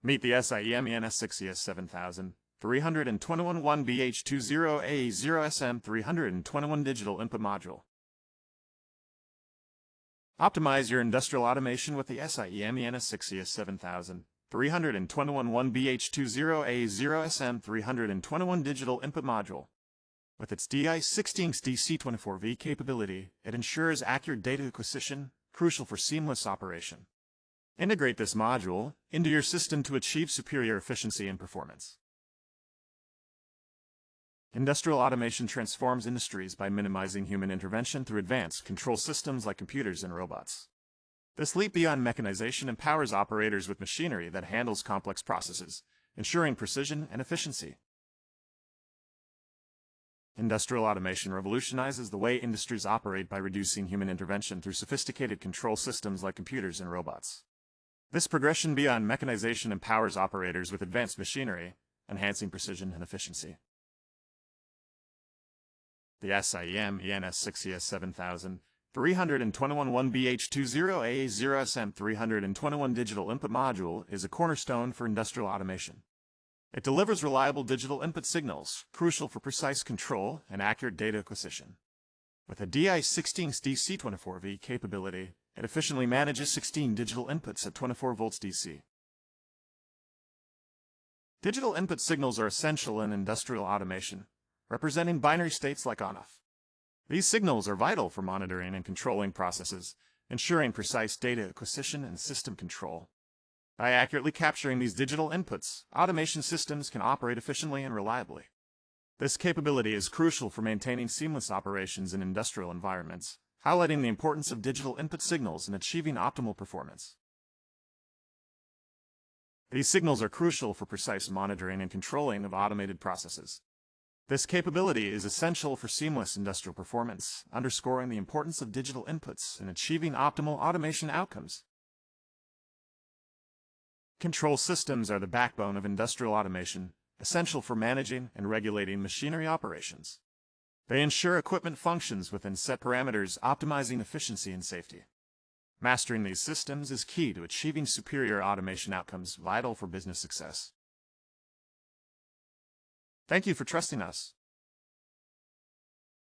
Meet the Siemens 6ES7321 1BH02-0AA0 SM321 Digital Input Module. Optimize your industrial automation with the Siemens 6ES7321 1BH02-0AA0 SM321 Digital Input Module. With its DI16DC24V capability, it ensures accurate data acquisition, crucial for seamless operation. Integrate this module into your system to achieve superior efficiency and performance. Industrial automation transforms industries by minimizing human intervention through advanced control systems like computers and robots. This leap beyond mechanization empowers operators with machinery that handles complex processes, ensuring precision and efficiency. Industrial automation revolutionizes the way industries operate by reducing human intervention through sophisticated control systems like computers and robots. This progression beyond mechanization empowers operators with advanced machinery, enhancing precision and efficiency. The Siemens 6ES7321 1BH02-0AA0 SM321 Digital Input Module is a cornerstone for industrial automation. It delivers reliable digital input signals, crucial for precise control and accurate data acquisition. With a DI16DC24V capability, it efficiently manages 16 digital inputs at 24 volts DC. Digital input signals are essential in industrial automation, representing binary states like on/off. These signals are vital for monitoring and controlling processes, ensuring precise data acquisition and system control. By accurately capturing these digital inputs, automation systems can operate efficiently and reliably. This capability is crucial for maintaining seamless operations in industrial environments, highlighting the importance of digital input signals in achieving optimal performance. These signals are crucial for precise monitoring and controlling of automated processes. This capability is essential for seamless industrial performance, underscoring the importance of digital inputs in achieving optimal automation outcomes. Control systems are the backbone of industrial automation, essential for managing and regulating machinery operations. They ensure equipment functions within set parameters, optimizing efficiency and safety. Mastering these systems is key to achieving superior automation outcomes vital for business success. Thank you for trusting us.